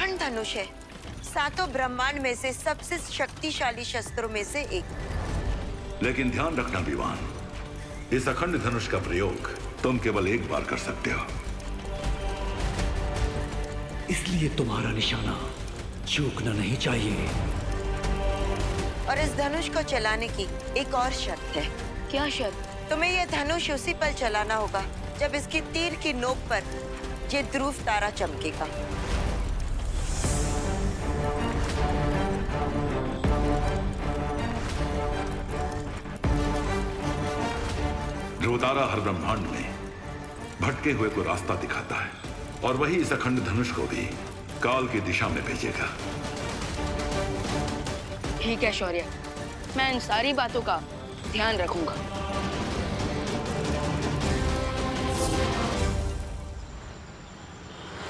अखंड धनुष है, सातों ब्रह्मांड में से सबसे शक्तिशाली शस्त्रों में से एक। लेकिन ध्यान रखना विवान, इस अखंड धनुष का प्रयोग तुम केवल एक बार कर सकते हो, इसलिए तुम्हारा निशाना चूकना नहीं चाहिए। और इस धनुष को चलाने की एक और शर्त है। क्या शर्त? तुम्हें यह धनुष उसी पल चलाना होगा जब इसकी तीर की नोक पर ये ध्रुव तारा चमकेगा। ध्रुव तारा हर ब्रह्मांड में भटके हुए को रास्ता दिखाता है, और वही इस अखंड धनुष को भी काल की दिशा में भेजेगा। ठीक है शौर्य, मैं इन सारी बातों का ध्यान रखूंगा।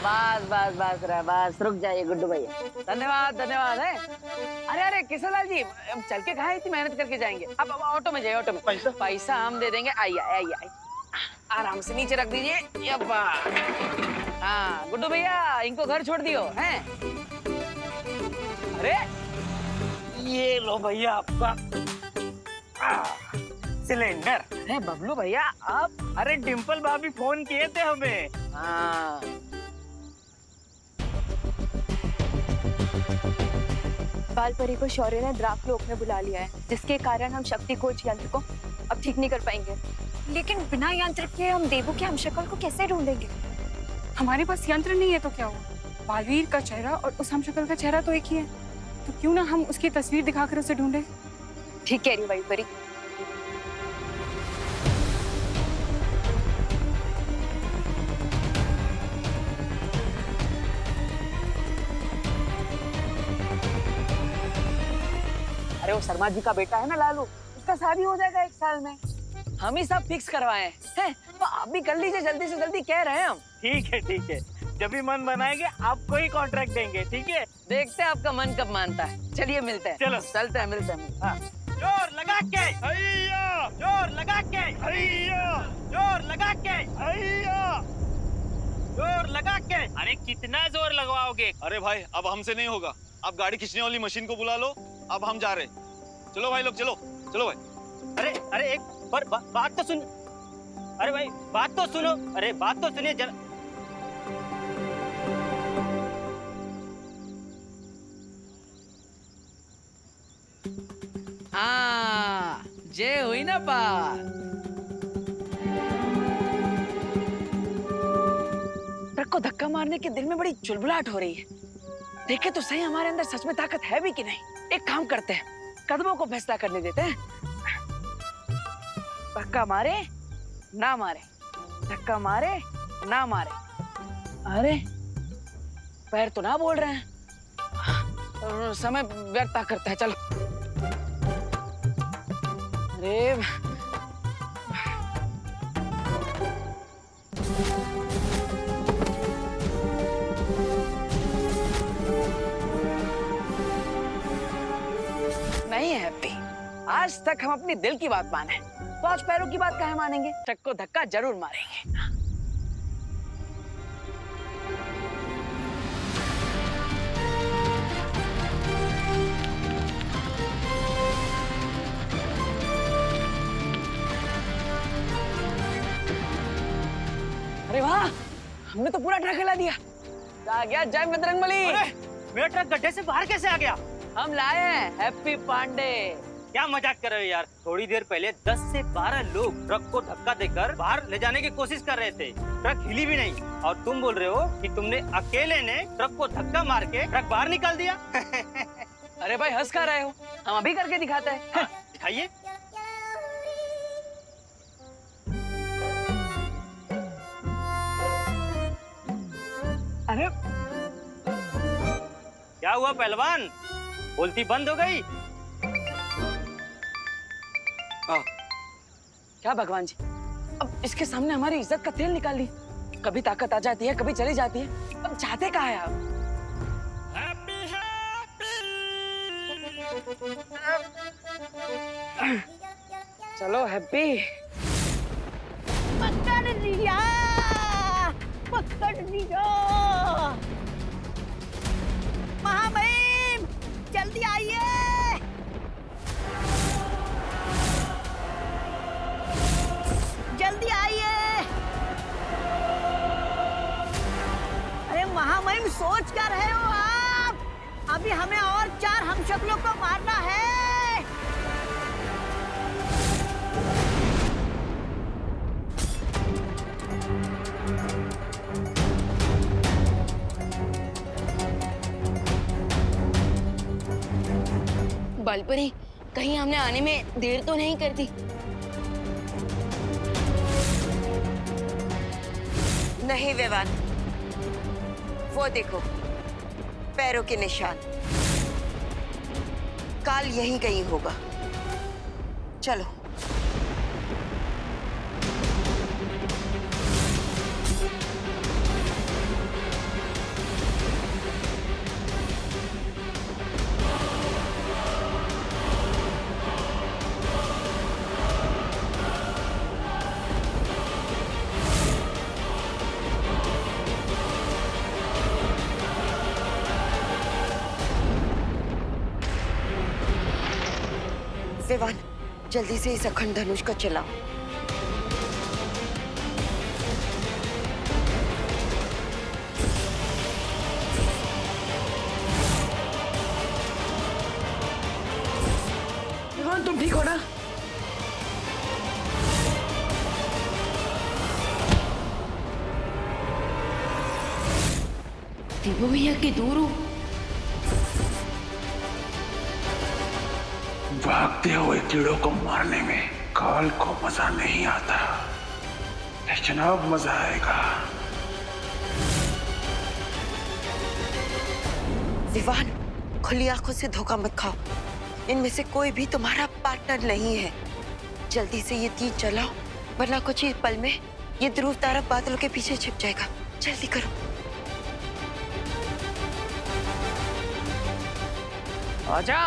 बस बस बस रे बस, रुक जाइए गुड्डू भैया। धन्यवाद धन्यवाद है। अरे अरे किशनलाल जी, अब चल के कहाँ इतनी मेहनत करके जाएंगे? अब ऑटो में जाइए, ऑटो में। पैसा हम दे देंगे। आइए आइए आइए, आराम से नीचे रख दीजिए। यब्बा। हाँ गुड्डू भैया, इनको घर छोड़ दियो हैं? अरे ये लो भैया आपका सिलेंडर। अरे बबलू भैया आप? अरे डिम्पल भाभी फोन किए थे हमें। हाँ बालपरी को शौर्य ने द्राक लोक में बुला लिया है, जिसके कारण हम शक्ति कोच यंत्र को अब ठीक नहीं कर पाएंगे। लेकिन बिना यंत्र के हम देवू के हमशक्ल को कैसे ढूंढेंगे? हमारे पास यंत्र नहीं है तो क्या हुआ? बालवीर का चेहरा और उस हमशक्ल का चेहरा तो एक ही है, तो क्यों ना हम उसकी तस्वीर दिखाकर उसे ढूंढे? ठीक कह रही बालपरी। अरे वो शर्मा जी का बेटा है ना लालू, उसका शादी हो जाएगा 1 साल में। हम ही सब फिक्स करवाए हैं, तो आप भी कर लीजिए जल्दी से जल्दी, कह रहे हैं हम। ठीक है, जब भी मन बनाएंगे आपको ही कॉन्ट्रैक्ट देंगे। ठीक है, देखते हैं आपका मन कब मानता है। चलिए मिलते हैं। चलो चलते हैं, मिलते हैं। हाँ। जोर लगा के हैया, जोर लगा के हैया, जोर लगा के हैया, जोर लगा के। अरे कितना जोर लगवाओगे? अरे भाई अब हमसे नहीं होगा, आप गाड़ी खींचने वाली मशीन को बुला लो, अब हम जा रहे हैं। चलो भाई लोग, चलो चलो भाई। अरे अरे एक पर बात तो सुन। अरे भाई बात तो सुनो, अरे बात तो सुनिए जरा। हाँ जय हुई ना बात। ट्रक को धक्का मारने के दिल में बड़ी चुलबुलाहट हो रही है। देखे तो सही हमारे अंदर सच में ताकत है भी कि नहीं। एक काम करते हैं, कदमों को फैसला करने देते हैं। धक्का मारे ना मारे, धक्का मारे ना मारे। अरे पैर तो ना बोल रहे हैं। समय व्यर्थ करता है, चलो। अरे नहीं है हैप्पी, आज तक हम अपनी दिल की बात माने, तो आज पैरों की बात काहे मानेंगे? ट्रक को धक्का जरूर मारेंगे। अरे वाह, हमने तो पूरा ट्रक हिला दिया। आ गया जय बजरंगबली। मेरा ट्रक गड्ढे से बाहर कैसे आ गया? हम लाए हैं हैप्पी पांडे। क्या मजाक कर रहे हो यार? थोड़ी देर पहले 10 से 12 लोग ट्रक को धक्का देकर बाहर ले जाने की कोशिश कर रहे थे, ट्रक हिली भी नहीं, और तुम बोल रहे हो कि तुमने अकेले ने ट्रक को धक्का मार के ट्रक बाहर निकाल दिया। अरे भाई हंस कर रहे हो, हम अभी करके दिखाते हैं। दिखाइए। अरे क्या हुआ पहलवान, बोलती बंद हो गई? क्या भगवान जी, अब इसके सामने हमारी इज्जत का तेल निकाल ली। कभी ताकत आ जाती है, कभी चली जाती है। अब चाहते कहाँ है आप? चलो हैप्पी। पकड़ लिया, पकड़ लिया। महामहिम जल्दी आइए। जल्दी आइए। अरे महामहिम सोच क्या रहे हो आप? अभी हमें और 4 हमशक्लों को मारना है। बालपरी, कहीं हमने आने में देर तो नहीं कर दी? नहीं विवान, वो देखो पैरों के निशान। काल यहीं कहीं होगा। चलो। विवान, जल्दी से इस अखंड धनुष को चलाओ। विवान, तुम ठीक हो ना? देवो भैया की दूर हो। भागते हुए कीड़ों को मारने में काल को मजा नहीं आता, लेकिन अब मजा आएगा। विवान, खुली आंखों से धोखा मत खाओ। इनमें से कोई भी तुम्हारा पार्टनर नहीं है। जल्दी से ये तीर चलाओ, वरना कुछ ही पल में ये ध्रुव तारा बादलों के पीछे छिप जाएगा। जल्दी करो। आजा।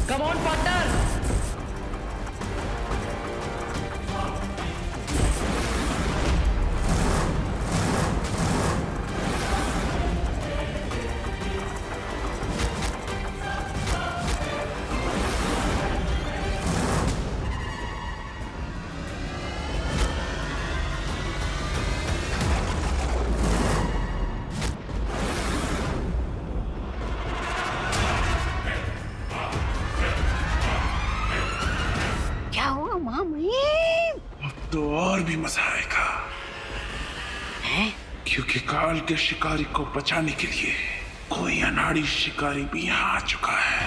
Come on, partner. अब तो और भी मजा आएगा, क्योंकि काल के शिकारी को बचाने के लिए कोई अनाड़ी शिकारी भी यहाँ आ चुका है।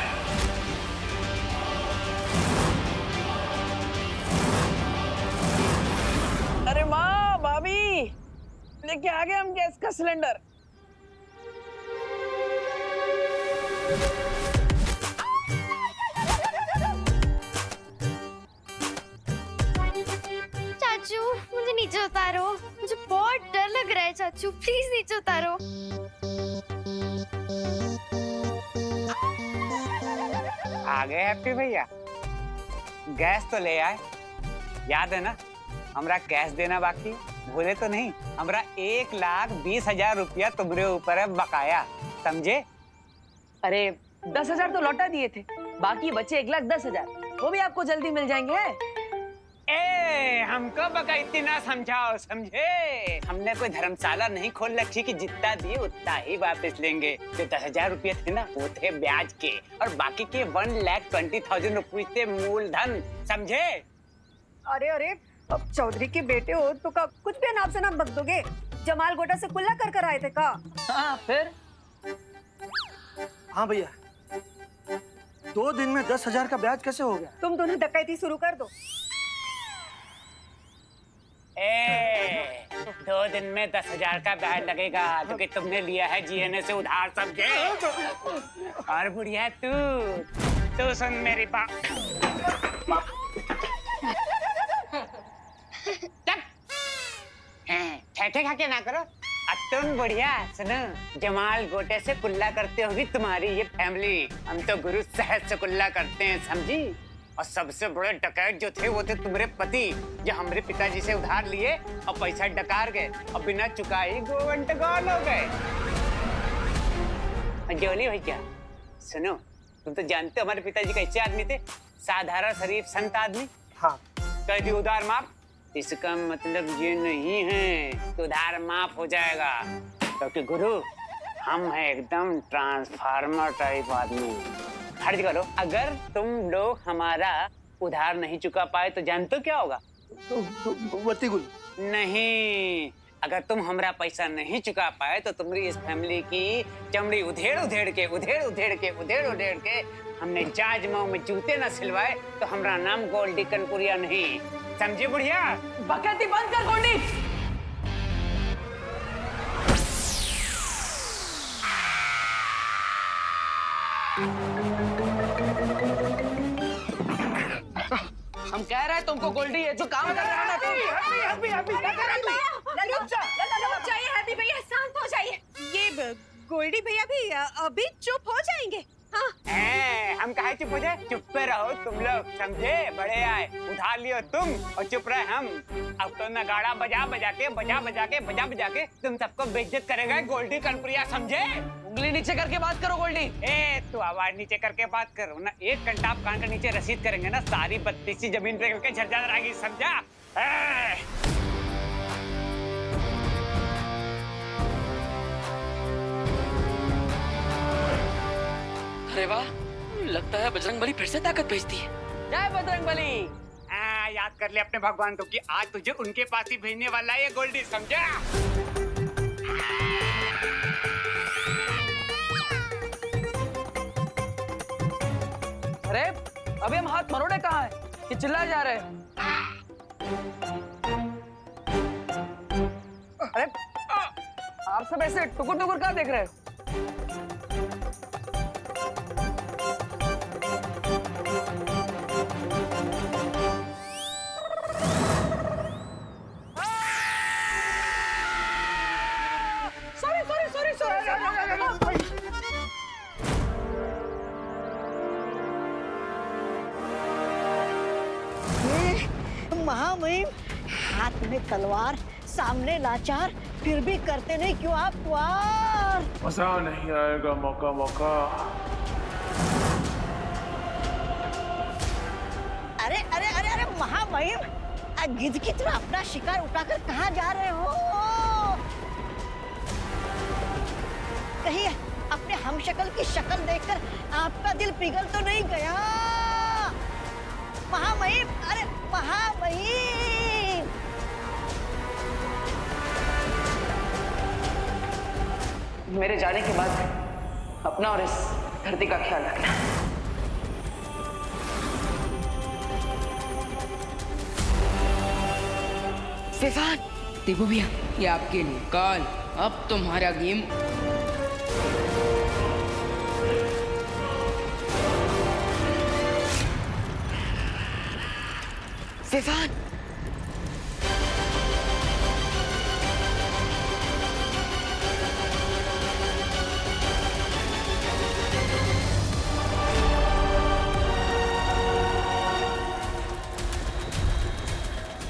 अरे माँ, भाभी, लेके आ गए हम गैस का सिलेंडर। चाचू, मुझे नीचे उतारो। मुझे बहुत डर लग रहा है चाचू, प्लीज नीचे उतारो। आ गए हैप्पी भैया। गैस तो ले आए। याद है ना, हमरा कैश देना बाकी, भूले तो नहीं? हमरा 1,20,000 रुपया तुम्हारे ऊपर है बकाया, समझे? अरे 10,000 तो लौटा दिए थे, बाकी बचे 1,10,000, वो भी आपको जल्दी मिल जाएंगे। ए, हमको बका इतना समझाओ, समझे? हमने कोई धर्मशाला नहीं खोल रखी कि जितना दिए उतना ही वापस लेंगे। जो 10,000 रुपये थे ना, वो थे ब्याज के, और बाकी के 1,20,000 रुपये थे मूलधन, समझे? अरे अरे, अब चौधरी के बेटे हो तो का कुछ भी नाम से नाम बक दोगे? जमाल गोटा से कुल्ला कर आए थे का? हाँ, फिर? हाँ भैया, 2 दिन में 10,000 का ब्याज कैसे हो गया? तुम दोनों डकैती शुरू कर दो। 2 दिन में 10,000 का ब्याज लगेगा क्योंकि तुमने लिया है जीएनए से उधार, समझे? और बुढ़िया तू सुन मेरी बात। ठेठे खा के ना करो। अब तुम बढ़िया सुनो, जमाल गोटे से कुल्ला करते होगी तुम्हारी ये फैमिली, हम तो गुरु शहद से कुल्ला करते हैं, समझी? और सबसे बड़े डकैत जो थे वो थे तुम्हारे पति, जो हमारे पिताजी से उधार लिए और पैसा डकार गए और बिना चुकाई गोवंट गौल हो गए। जोली भैया सुनो, तुम तो जानते हो हमारे पिताजी कैसे आदमी थे, साधारण शरीफ संत आदमी। हाँ। कह दी उधार माफ, इसका मतलब ये नहीं है कि उधार माफ हो जाएगा, क्योंकि गुरु हम हैं एकदम ट्रांसफार्मर टाइप आदमी। फर्ज करो अगर तुम लोग हमारा उधार नहीं चुका पाए तो जानते हो क्या होगा? नहीं, अगर तुम हमारा पैसा नहीं चुका पाए तो तुम्हारी इस फैमिली की चमड़ी उधेड़ उधेड़ के हमने जाज मऊ में जूते न सिलवाए तो हमारा नाम गोल्डी कनपुरिया नहीं, समझे बुढ़िया? बकैती बंद कर गोल्डी। हम कह रहे हैं तुमको गोल्डी है जो काम कर रहा है ना जाइए हैप्पी भैया, शांत हो जाइए। ये गोल्डी भैया भी अभी चुप हो जाएंगे। हाँ। हम कहे चुप हो जाए? चुप पे रहो तुम लोग, समझे? बड़े आए, उधार लियो तुम और चुप रहे हम। अब तो नगाड़ा बजा बजा के तुम सबको बेइज्जत करेगा गोल्डी कनपुरिया, समझे? उंगली नीचे करके बात करो गोल्डी। तू आवाज नीचे करके बात करो ना, 1 घंटा आप कान के नीचे रसीद करेंगे ना, सारी 32 जमीन पे करके झरझर आएगी, समझा? अरे वाह, लगता है बजरंगबली फिर से ताकत भेजती है। जय बजरंगबली। याद कर ले अपने भगवान को कि आज तुझे उनके पास ही भेजने वाला है ये गोल्डी, समझा? अरे अभी हम हाथ मरोड़े कहाँ हैं कि चिल्लाए जा रहे हैं? अरे आप सब ऐसे टुकुर टुकुर क्या देख रहे हो? महामहिम, हाथ में तलवार, सामने लाचार, फिर भी करते नहीं क्यों आप वार? मजा नहीं आएगा मौका। अरे महामहिम, गिद्ध की तरह अपना शिकार उठाकर कहाँ जा रहे हो? कहीं अपने हमशक्ल की शक्ल देखकर आपका दिल पिघल तो नहीं गया? महामहिम, अरे महामहिम! मेरे जाने के बाद अपना और इस धरती का ख्याल रखना। विवान, देवो भैया, ये आपके लिए काल, अब तुम्हारा गेम। विवान,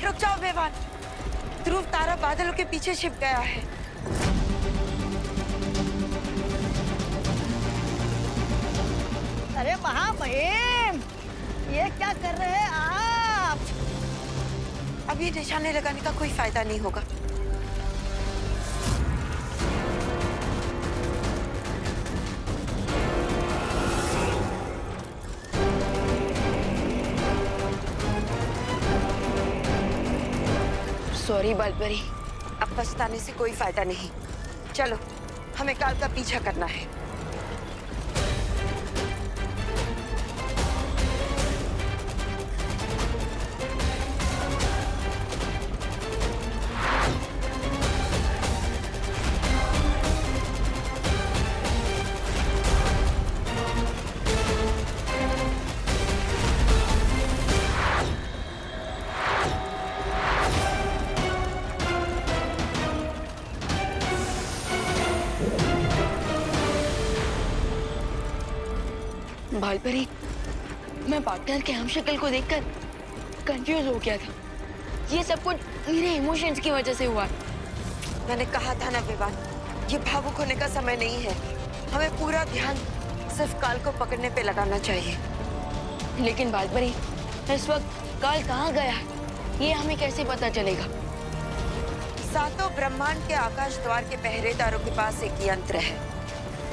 रुक जाओ विवान, ध्रुव तारा बादलों के पीछे छिप गया है। अरे महामहिम, ये क्या कर रहे हैं आप? अब ये निशाने लगाने का कोई फायदा नहीं होगा। सॉरी बालपरी, अब पछताने से कोई फायदा नहीं। चलो, हमें काल का पीछा करना है। बालपरी, मैं पार्टनर के हमशक्ल को देखकर कंफ्यूज हो गया था। ये सब कुछ मेरे इमोशंस की वजह से हुआ। मैंने कहा था ना विवान, ये भावुक होने का समय नहीं है। हमें पूरा ध्यान सिर्फ काल को पकड़ने पे लगाना चाहिए। लेकिन बालपरी, इस वक्त काल कहाँ गया है, ये हमें कैसे पता चलेगा? सातों ब्रह्मांड के आकाश द्वार के पहरेदारों के पास एक यंत्र है।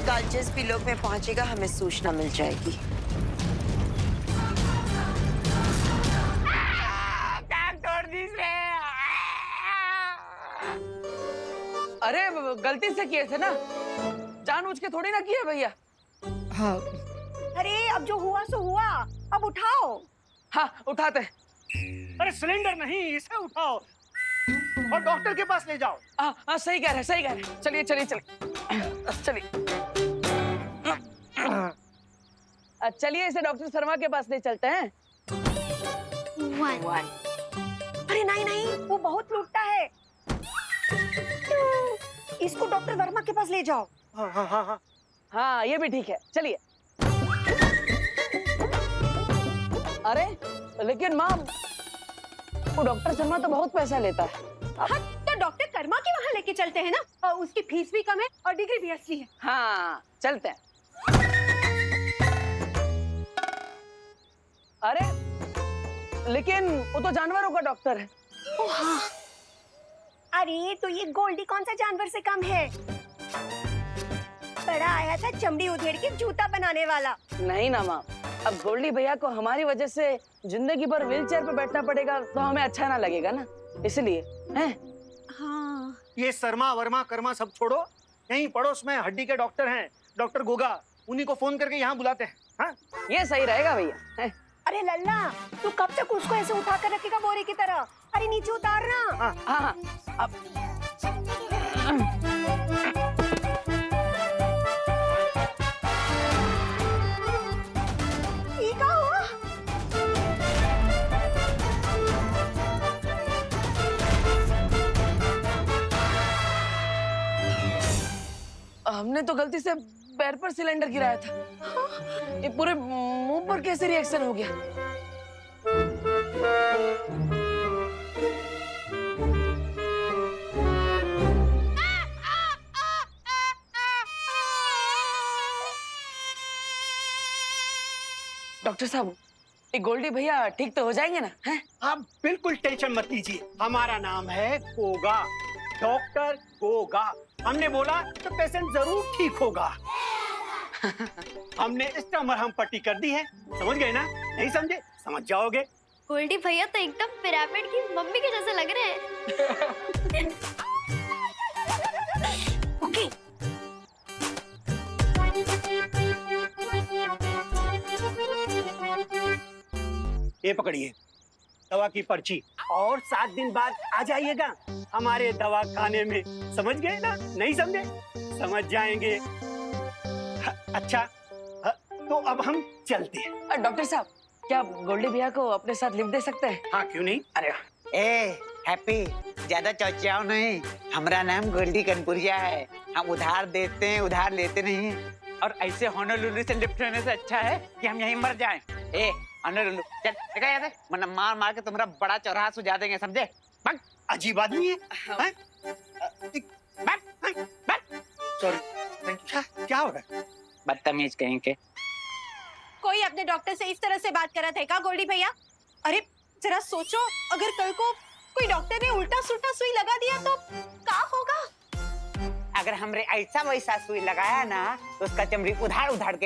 काल जिस भी लोक में पहुंचेगा, हमें सूचना मिल जाएगी। अरे गलती से किए थे ना, जानबूझ के थोड़ी ना किए भैया। हाँ। अरे अब जो हुआ सो हुआ, अब उठाओ। हाँ उठाते। अरे सिलेंडर नहीं, इसे उठाओ और डॉक्टर के पास ले जाओ। हाँ सही कह रहे, सही कह रहे। चलिए चलिए चलिए चलिए चलिए, इसे डॉक्टर शर्मा के पास ले चलते हैं। अरे नहीं नहीं, वो बहुत लूटता है। इसको डॉक्टर वर्मा के पास ले जाओ। हाँ हाँ हाँ हाँ। हाँ ये भी ठीक है, चलिए। अरे लेकिन माँ, वो डॉक्टर शर्मा तो बहुत पैसा लेता है। हाँ तो डॉक्टर कर्मा के वहाँ लेके चलते हैं ना, और उसकी फीस भी कम है और डिग्री भी असली है। हाँ चलते हैं। अरे लेकिन वो तो जानवरों का डॉक्टर है। ओ हाँ। अरे तो ये गोल्डी कौन सा जानवर से कम है? बड़ा आया था चमड़ी उधेड़ के जूता बनाने वाला। नहीं ना माँ, अब गोल्डी भैया को हमारी वजह से जिंदगी भर व्हीलचेयर पे बैठना पड़ेगा, तो हमें अच्छा ना लगेगा ना, इसलिए हैं। हाँ। ये शर्मा वर्मा कर्मा सब छोड़ो, यहीं पड़ोस में हड्डी के डॉक्टर हैं, डॉक्टर गोगा, उन्हीं को फोन करके यहाँ बुलाते हैं। हाँ? ये सही रहेगा भैया। अरे लल्ला, तू कब तक उसको ऐसे उठा कर रखेगा बोरे की तरह? अरे नीचे उतारना। हाँ हाँ अब ये क्या हुआ? हमने तो गलती से पैर पर सिलेंडर गिराया था। ये पूरे मुंह पर कैसे रिएक्शन हो गया? डॉक्टर साहब, ये गोल्डी भैया ठीक तो हो जाएंगे ना? हैं? आप बिल्कुल टेंशन मत लीजिए, हमारा नाम है गोगा, डॉक्टर गोगा। हमने बोला तो पेशेंट जरूर ठीक होगा। हमने इसका मरहम पट्टी कर दी है, समझ गए ना? नहीं समझे? समझ जाओगे। गोल्डी भैया तो एकदम पिरामिड की मम्मी के जैसे लग रहे हैं। ओके। ये पकड़िए दवा की पर्ची, और 7 दिन बाद आ जाइएगा हमारे दवा खाने में, समझ गए ना? नहीं समझे? समझ जाएंगे। अच्छा तो अब हम चलते हैं। डॉक्टर साहब, क्या आप गोल्डी भैया को अपने साथ लिख दे सकते हैं? हाँ क्यों नहीं। अरे ए हैप्पी, ज्यादा चौचाओ नहीं, हमारा नाम गोल्डी कनपुरिया है। हम उधार देते हैं, उधार लेते नहीं। और ऐसे होनोलुलु से लिफ्ट होने से अच्छा है कि हम यहीं मर जाएं। ए होनोलुलु चल, देखा याद है, वरना मार मार के तुम्हारा बड़ा चौराहा सुझा देंगे, समझे? बक, अजीब आदमी है। सॉरी, क्या हो रहा है? बदतमीज कहीं के। कोई अपने डॉक्टर से इस तरह से बात कर रहा था क्या गोल्डी भैया? अरे जरा सोचो, अगर कल को कोई डॉक्टर ने उल्टा सुल्टा सुई लगा दिया तो क्या होगा? अगर हमरे ऐसा वैसा सुई लगाया ना, तो उसका चमड़ी उधार उधार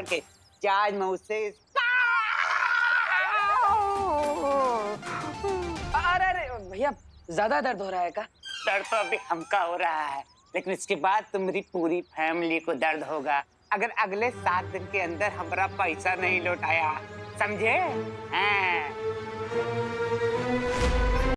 के जाज में उससे। अरे भैया, ज्यादा दर्द हो रहा है क्या? दर्द तो अभी हमका हो रहा है, लेकिन इसके बाद तुम्हारी पूरी फैमिली को दर्द होगा, अगर अगले 7 दिन के अंदर हमारा पैसा नहीं लौटाया, समझे? हाँ।